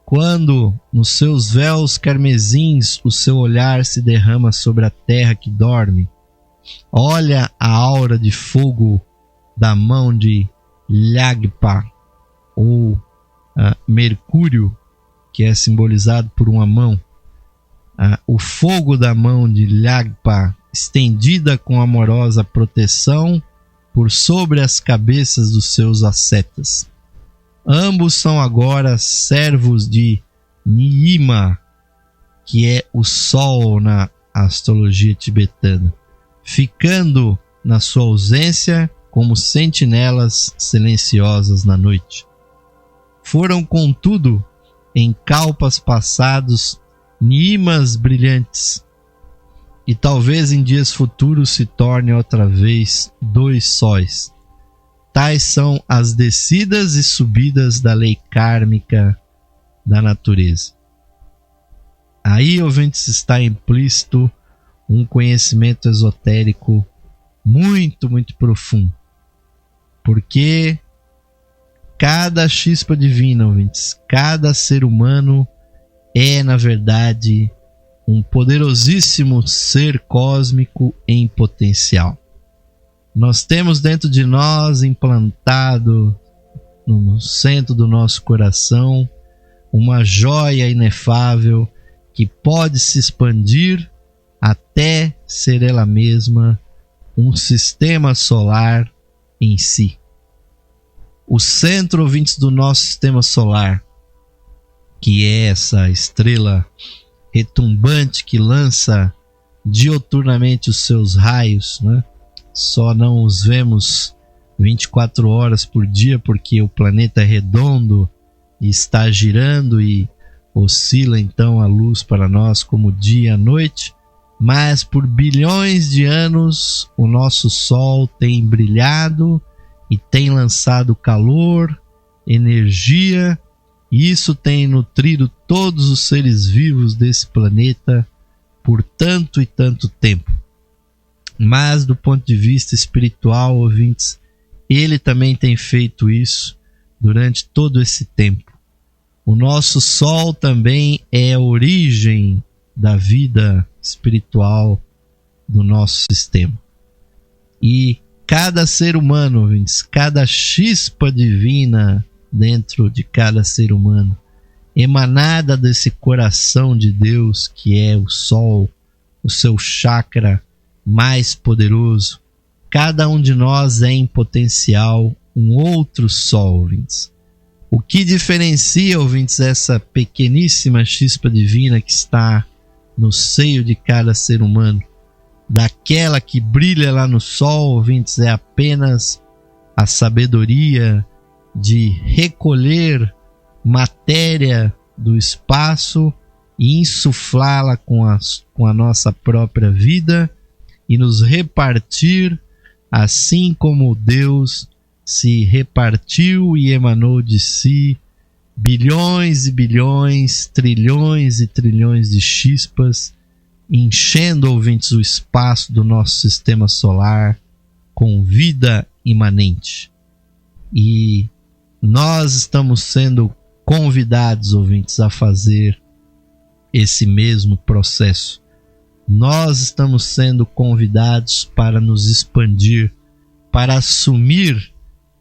quando nos seus véus carmesins o seu olhar se derrama sobre a terra que dorme. Olha a aura de fogo da mão de Lhagpa, ou Mercúrio, que é simbolizado por uma mão. O fogo da mão de Lhagpa, estendida com amorosa proteção por sobre as cabeças dos seus ascetas. Ambos são agora servos de Nyima, que é o sol na astrologia tibetana, ficando na sua ausência como sentinelas silenciosas na noite. Foram, contudo, em kalpas passados, Nyimas brilhantes, e talvez em dias futuros se torne outra vez dois sóis. Tais são as descidas e subidas da lei kármica da natureza. Aí, ouvintes, está implícito um conhecimento esotérico muito, muito profundo. Porque cada chispa divina, ouvintes, cada ser humano é, na verdade, um poderosíssimo ser cósmico em potencial. Nós temos dentro de nós, implantado no centro do nosso coração, uma joia inefável que pode se expandir até ser ela mesma um sistema solar em si. o centro, ouvintes, do nosso sistema solar, que é essa estrela retumbante que lança dioturnamente os seus raios, né? Só não os vemos 24 horas por dia porque o planeta é redondo e está girando e oscila então a luz para nós como dia e a noite, mas por bilhões de anos o nosso Sol tem brilhado e tem lançado calor, energia, e isso tem nutrido todos os seres vivos desse planeta por tanto e tanto tempo. Mas do ponto de vista espiritual, ouvintes, ele também tem feito isso durante todo esse tempo. O nosso Sol também é a origem da vida espiritual do nosso sistema. E cada ser humano, ouvintes, cada chispa divina dentro de cada ser humano, emanada desse coração de Deus que é o Sol, o seu chakra mais poderoso, cada um de nós é em potencial um outro Sol, ouvintes. O que diferencia, ouvintes, essa pequeníssima chispa divina que está no seio de cada ser humano daquela que brilha lá no Sol, ouvintes, é apenas a sabedoria de recolher matéria do espaço e insuflá-la com a nossa própria vida e nos repartir assim como Deus se repartiu e emanou de si bilhões e bilhões, trilhões e trilhões de chispas, enchendo, ouvintes, o espaço do nosso sistema solar com vida imanente. E nós estamos sendo convidados, ouvintes, a fazer esse mesmo processo. Nós estamos sendo convidados para nos expandir, para assumir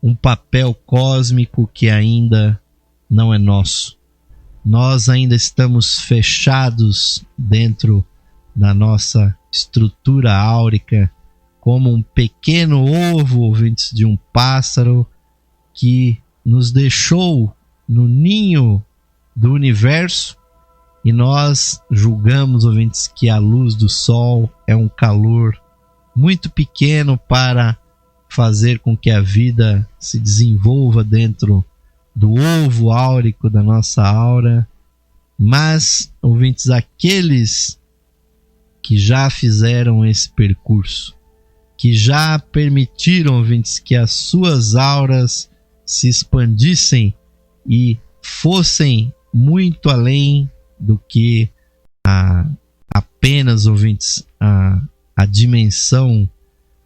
um papel cósmico que ainda não é nosso. Nós ainda estamos fechados dentro da nossa estrutura áurica, como um pequeno ovo, ouvintes, de um pássaro que nos deixou no ninho do universo, e nós julgamos, ouvintes, que a luz do Sol é um calor muito pequeno para fazer com que a vida se desenvolva dentro do ovo áurico da nossa aura. Mas, ouvintes, aqueles que já fizeram esse percurso, que já permitiram, ouvintes, que as suas auras se expandissem e fossem muito além do que apenas, ouvintes, a dimensão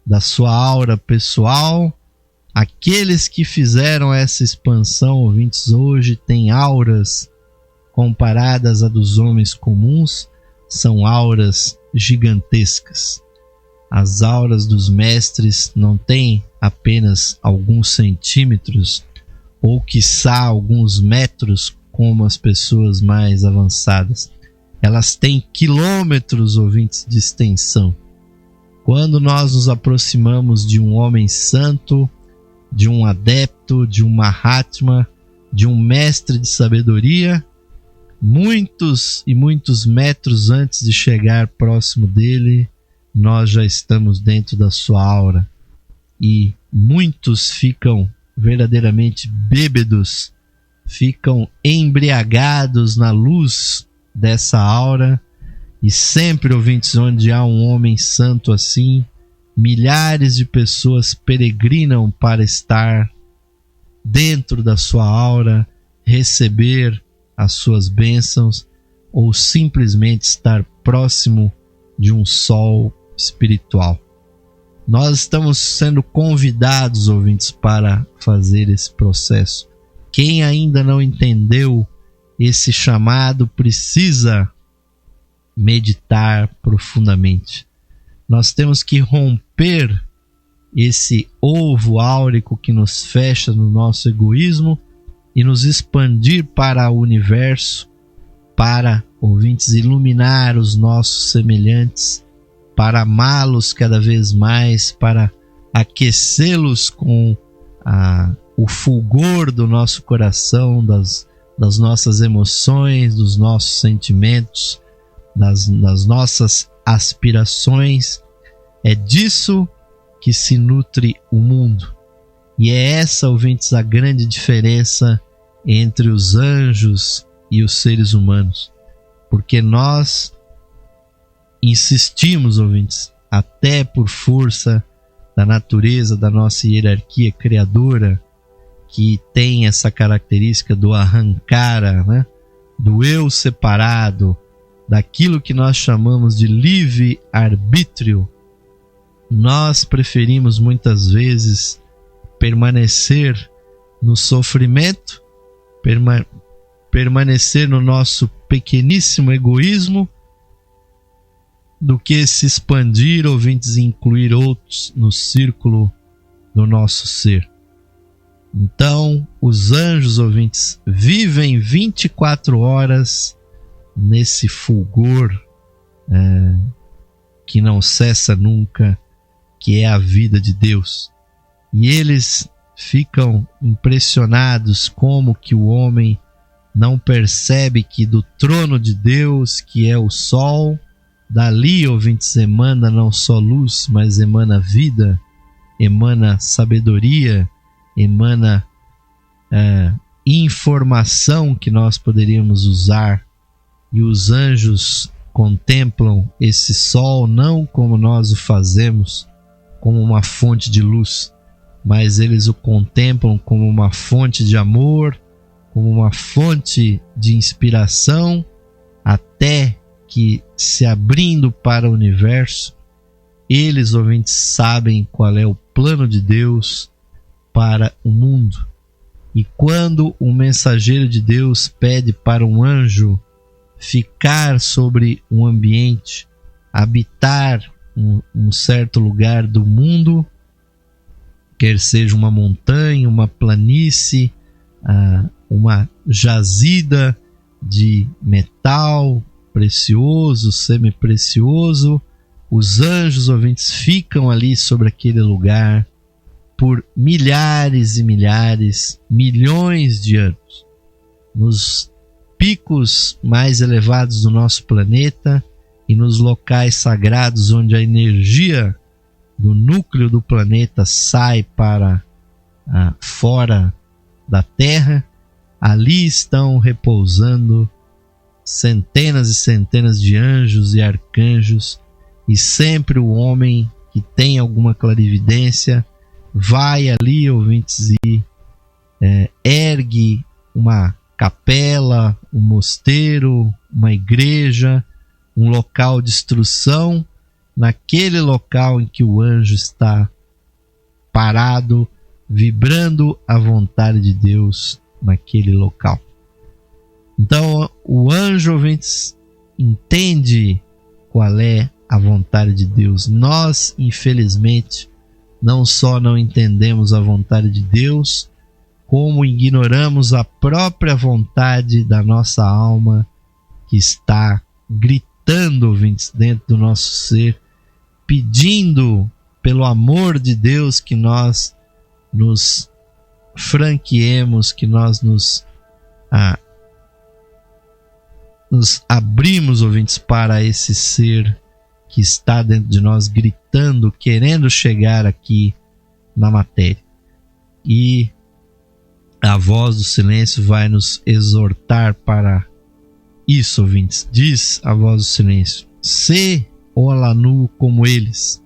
da sua aura pessoal. Aqueles que fizeram essa expansão, ouvintes, hoje têm auras comparadas a dos homens comuns, são auras gigantescas. As auras dos mestres não têm apenas alguns centímetros ou quiçá alguns metros como as pessoas mais avançadas. Elas têm quilômetros, ouvintes, de extensão. Quando nós nos aproximamos de um homem santo, de um adepto, de um Mahatma, de um mestre de sabedoria, muitos e muitos metros antes de chegar próximo dele, nós já estamos dentro da sua aura. E muitos ficam verdadeiramente bêbados, ficam embriagados na luz dessa aura. E sempre, ouvintes, onde há um homem santo assim, milhares de pessoas peregrinam para estar dentro da sua aura, receber as suas bênçãos ou simplesmente estar próximo de um sol espiritual. Nós estamos sendo convidados, ouvintes, para fazer esse processo. Quem ainda não entendeu esse chamado precisa meditar profundamente. Nós temos que romper esse ovo áurico que nos fecha no nosso egoísmo e nos expandir para o universo, para, ouvintes, iluminar os nossos semelhantes, para amá-los cada vez mais, para aquecê-los com o fulgor do nosso coração, das nossas emoções, dos nossos sentimentos, das nossas aspirações. É disso que se nutre o mundo. E é essa, ouvintes, a grande diferença entre os anjos e os seres humanos. Porque nós insistimos, ouvintes, até por força da natureza, da nossa hierarquia criadora, que tem essa característica do arrancar, né? Do eu separado, daquilo que nós chamamos de livre-arbítrio. Nós preferimos muitas vezes permanecer no sofrimento, permanecer no nosso pequeníssimo egoísmo, do que se expandir, ouvintes, e incluir outros no círculo do nosso ser. Então, os anjos, ouvintes, vivem 24 horas nesse fulgor que não cessa nunca, que é a vida de Deus. E eles ficam impressionados como que o homem não percebe que do trono de Deus, que é o sol, dali, ouvintes, emana não só luz, mas emana vida, emana sabedoria, emana informação que nós poderíamos usar. E os anjos contemplam esse sol não como nós o fazemos, como uma fonte de luz, mas eles o contemplam como uma fonte de amor, como uma fonte de inspiração, até que, se abrindo para o universo, eles, ouvintes, sabem qual é o plano de Deus para o mundo. E quando um mensageiro de Deus pede para um anjo ficar sobre um ambiente, habitar um certo lugar do mundo, quer seja uma montanha, uma planície, uma jazida de metal precioso, semi-precioso, os anjos, ouvintes, ficam ali sobre aquele lugar por milhares e milhares, milhões de anos. Nos picos mais elevados do nosso planeta e nos locais sagrados onde a energia do núcleo do planeta sai para fora da Terra, ali estão repousando centenas e centenas de anjos e arcanjos, e sempre o homem que tem alguma clarividência vai ali, ouvintes, e ergue uma capela, um mosteiro, uma igreja, um local de instrução, naquele local em que o anjo está parado, vibrando a vontade de Deus naquele local. Então, o anjo, ouvintes, entende qual é a vontade de Deus. Nós, infelizmente, não só não entendemos a vontade de Deus, como ignoramos a própria vontade da nossa alma, que está gritando, ouvintes, dentro do nosso ser, pedindo pelo amor de Deus que nós nos franqueemos, que nós nos abrimos, ouvintes, para esse ser que está dentro de nós gritando, querendo chegar aqui na matéria. E a voz do silêncio vai nos exortar para isso, ouvintes. Diz a voz do silêncio: "Sê, ó Alanu, como eles,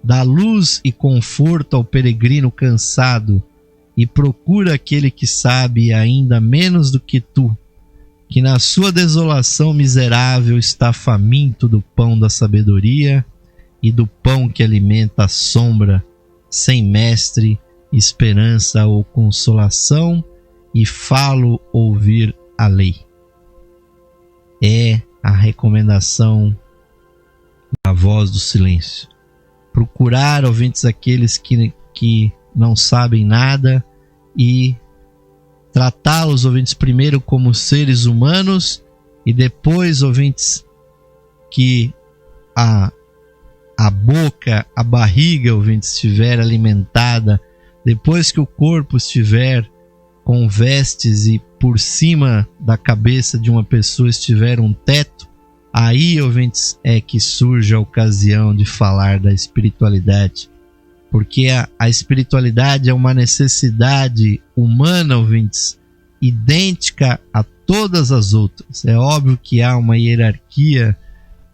dá luz e conforto ao peregrino cansado, e procura aquele que sabe ainda menos do que tu, que na sua desolação miserável está faminto do pão da sabedoria e do pão que alimenta a sombra, sem mestre, esperança ou consolação, e falo ouvir a lei." É a recomendação da voz do silêncio. Procurar, ouvintes, aqueles que não sabem nada e tratá-los, ouvintes, primeiro como seres humanos e depois, ouvintes, que a boca, a barriga, ouvintes, estiver alimentada depois que o corpo estiver com vestes e por cima da cabeça de uma pessoa estiver um teto, aí, ouvintes, é que surge a ocasião de falar da espiritualidade. Porque a espiritualidade é uma necessidade humana, ouvintes, idêntica a todas as outras. É óbvio que há uma hierarquia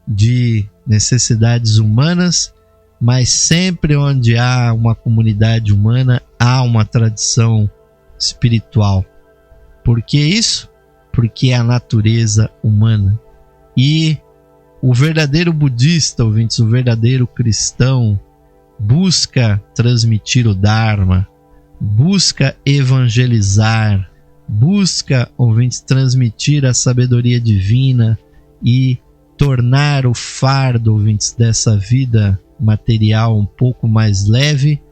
de necessidades humanas, mas sempre onde há uma comunidade humana, há uma tradição espiritual. Por que isso? Porque é a natureza humana. E o verdadeiro budista, ouvintes, o verdadeiro cristão, busca transmitir o Dharma, busca evangelizar, busca, ouvintes, transmitir a sabedoria divina e tornar o fardo, ouvintes, dessa vida material um pouco mais leve,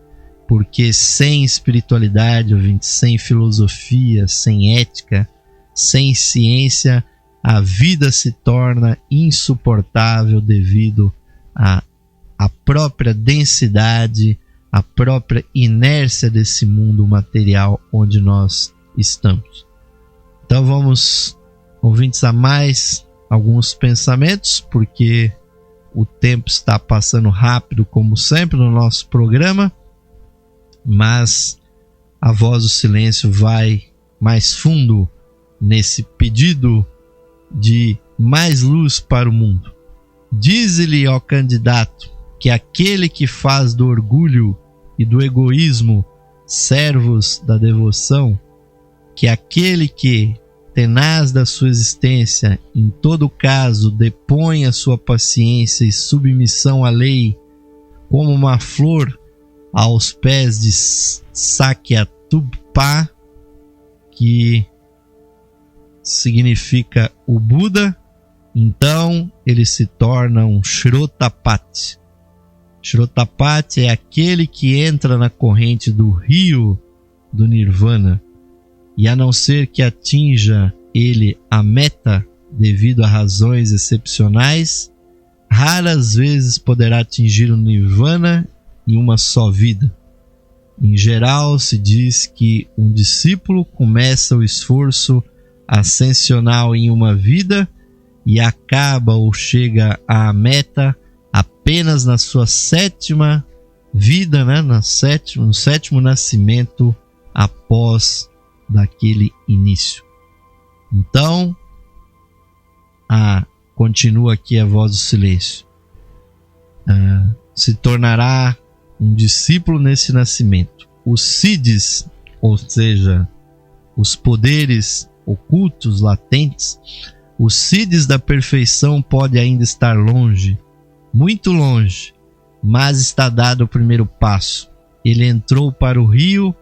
porque sem espiritualidade, ouvintes, sem filosofia, sem ética, sem ciência, a vida se torna insuportável devido à própria densidade, à própria inércia desse mundo material onde nós estamos. Então vamos, ouvintes, a mais alguns pensamentos, porque o tempo está passando rápido, como sempre, no nosso programa, mas a voz do silêncio vai mais fundo nesse pedido de mais luz para o mundo. Dize-lhe, ó candidato, que aquele que faz do orgulho e do egoísmo servos da devoção, que aquele que, tenaz da sua existência, em todo caso depõe a sua paciência e submissão à lei, como uma flor aos pés de Sakyatuppa, que significa o Buda, então ele se torna um Shrotapati. Shrotapati é aquele que entra na corrente do rio do Nirvana, e a não ser que atinja ele a meta devido a razões excepcionais, raras vezes poderá atingir o Nirvana em uma só vida. Em geral, se diz que um discípulo começa o esforço ascensional em uma vida e acaba ou chega à meta apenas na sua sétima vida, né? No sétimo nascimento após daquele início. Então, continua aqui a voz do silêncio. Se tornará um discípulo nesse nascimento. Os siddhis, ou seja, os poderes ocultos, latentes, os siddhis da perfeição podem ainda estar longe, muito longe, mas está dado o primeiro passo. Ele entrou para o rio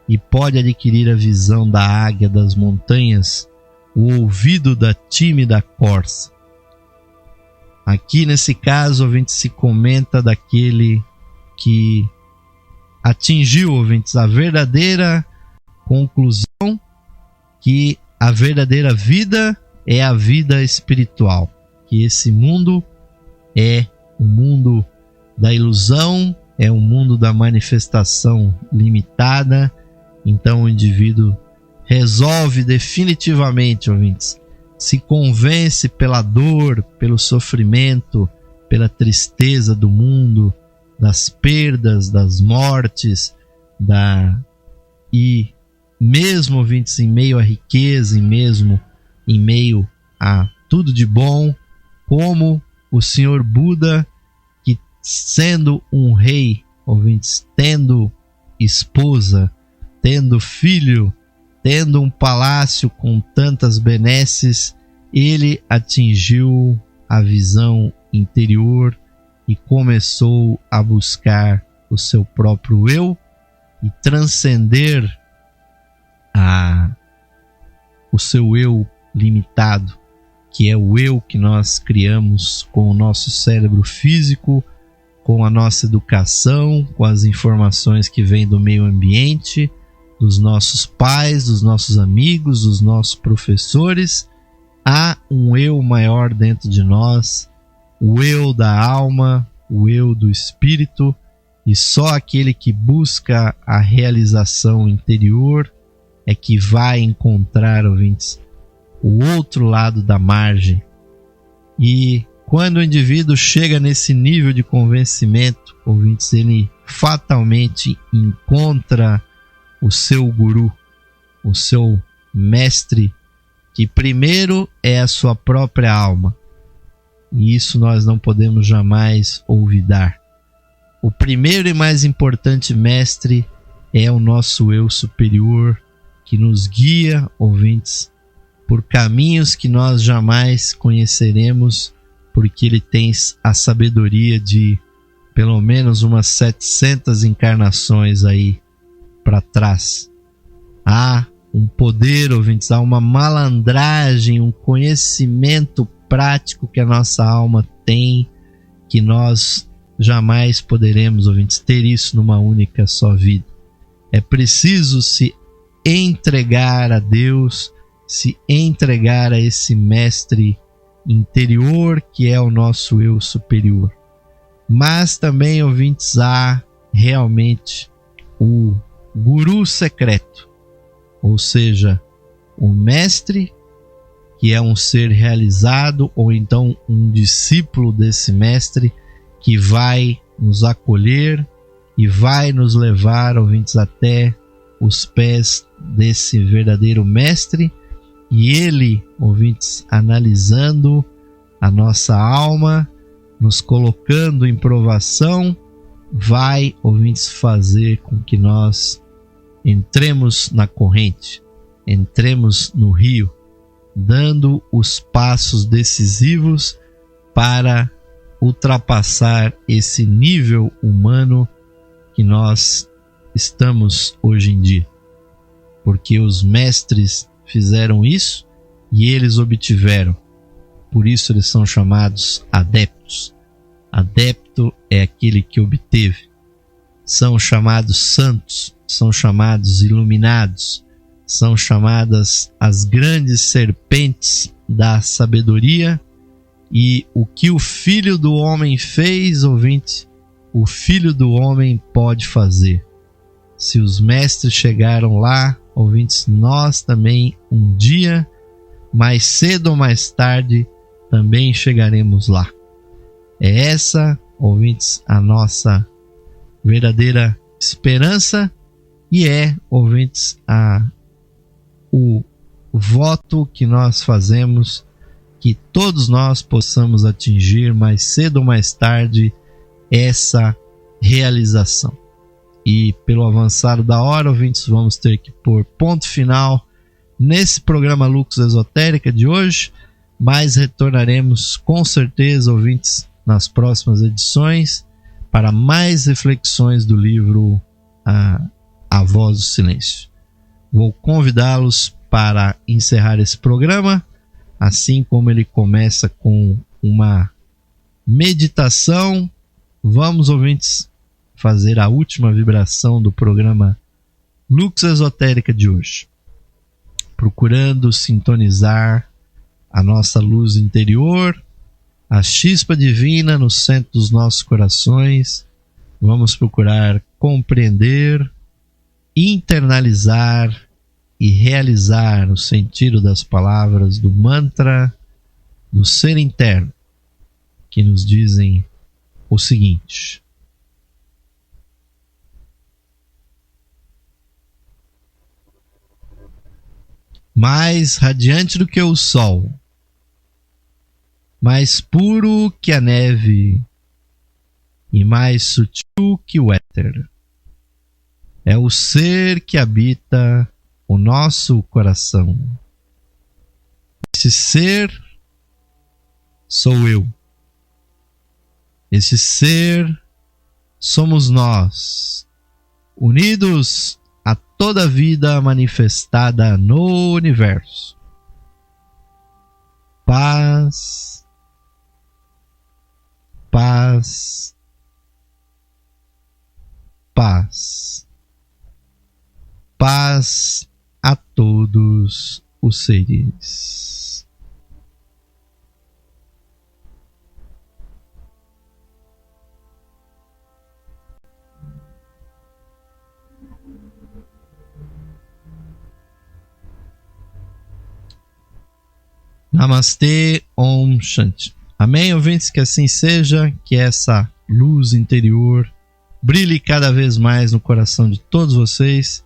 e pode adquirir a visão da águia das montanhas, o ouvido da tímida corça. Aqui nesse caso, ouvinte, se comenta daquele que atingiu, ouvintes, a verdadeira conclusão que a verdadeira vida é a vida espiritual, que esse mundo é o mundo da ilusão, é o mundo da manifestação limitada. Então o indivíduo resolve definitivamente, ouvintes, se convence pela dor, pelo sofrimento, pela tristeza do mundo, das perdas, das mortes, e mesmo, ouvintes, em meio à riqueza, e mesmo em meio a tudo de bom, como o Senhor Buda, que sendo um rei, ouvintes, tendo esposa, tendo filho, tendo um palácio com tantas benesses, ele atingiu a visão interior e começou a buscar o seu próprio eu e transcender o seu eu limitado, que é o eu que nós criamos com o nosso cérebro físico, com a nossa educação, com as informações que vêm do meio ambiente, dos nossos pais, dos nossos amigos, dos nossos professores. Há um eu maior dentro de nós, o eu da alma, o eu do espírito, E só aquele que busca a realização interior é que vai encontrar, ouvintes, o outro lado da margem. E quando o indivíduo chega nesse nível de convencimento, ouvintes, ele fatalmente encontra o seu guru, o seu mestre, que primeiro é a sua própria alma. E isso nós não podemos jamais olvidar. O primeiro e mais importante mestre é o nosso eu superior, que nos guia, ouvintes, por caminhos que nós jamais conheceremos, porque ele tem a sabedoria de pelo menos umas 700 encarnações aí para trás. Há um poder, ouvintes, há uma malandragem, um conhecimento prático que a nossa alma tem, que nós jamais poderemos, ouvintes, ter isso numa única só vida. É preciso se entregar a Deus, se entregar a esse mestre interior que é o nosso eu superior. Mas também, ouvintes, há realmente o guru secreto, ou seja, o mestre que é um ser realizado, ou então um discípulo desse mestre que vai nos acolher e vai nos levar, ouvintes, até os pés desse verdadeiro mestre. E ele, ouvintes, analisando a nossa alma, nos colocando em provação, vai, ouvintes, fazer com que nós entremos na corrente, entremos no rio, dando os passos decisivos para ultrapassar esse nível humano que nós estamos hoje em dia. Porque os mestres fizeram isso e eles obtiveram. Por isso eles são chamados adeptos. Adepto é aquele que obteve. São chamados santos, são chamados iluminados, são chamadas as grandes serpentes da sabedoria. E o que o Filho do Homem fez, ouvinte, o Filho do Homem pode fazer. Se os mestres chegaram lá, ouvintes, nós também um dia, mais cedo ou mais tarde, também chegaremos lá. É essa, ouvintes, a nossa verdadeira esperança e é, ouvintes, o voto que nós fazemos, que todos nós possamos atingir mais cedo ou mais tarde essa realização. E pelo avançado da hora, ouvintes, vamos ter que pôr ponto final nesse programa Lux Esotérica de hoje, mas retornaremos com certeza, ouvintes, nas próximas edições para mais reflexões do livro A Voz do Silêncio. Vou convidá-los para encerrar esse programa, assim como ele começa com uma meditação. Vamos, ouvintes, fazer a última vibração do programa Lux Esotérica de hoje, procurando sintonizar a nossa luz interior, a chispa divina no centro dos nossos corações. Vamos procurar compreender, internalizar e realizar o sentido das palavras do mantra do ser interno, que nos dizem o seguinte: mais radiante do que o sol, mais puro que a neve e mais sutil que o éter, é o ser que habita o nosso coração. Esse ser sou eu. Esse ser somos nós, unidos a toda a vida manifestada no universo. Paz, paz, paz. Paz a todos os seres. Namastê, Om Shanti. Amém, ouvintes? Que assim seja, que essa luz interior brilhe cada vez mais no coração de todos vocês.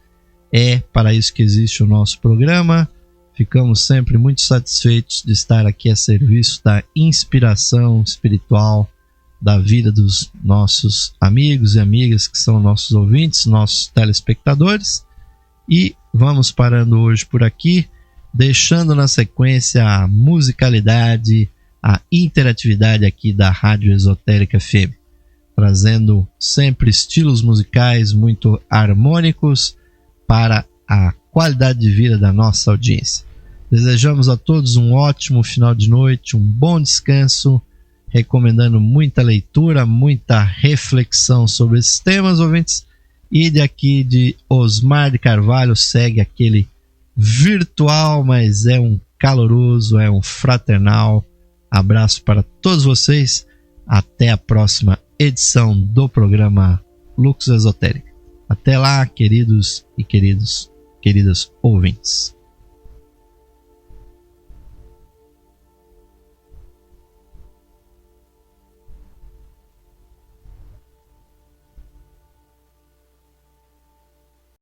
É para isso que existe o nosso programa. Ficamos sempre muito satisfeitos de estar aqui a serviço da inspiração espiritual da vida dos nossos amigos e amigas que são nossos ouvintes, nossos telespectadores. E vamos parando hoje por aqui, deixando na sequência a musicalidade, a interatividade aqui da Rádio Esotérica FM, trazendo sempre estilos musicais muito harmônicos para a qualidade de vida da nossa audiência. Desejamos a todos um ótimo final de noite, um bom descanso, recomendando muita leitura, muita reflexão sobre esses temas, ouvintes. E daqui de Osmar de Carvalho segue aquele virtual, mas é um caloroso, é um fraternal abraço para todos vocês. Até a próxima edição do programa Lux Esotérica. Até lá, queridos e queridas ouvintes.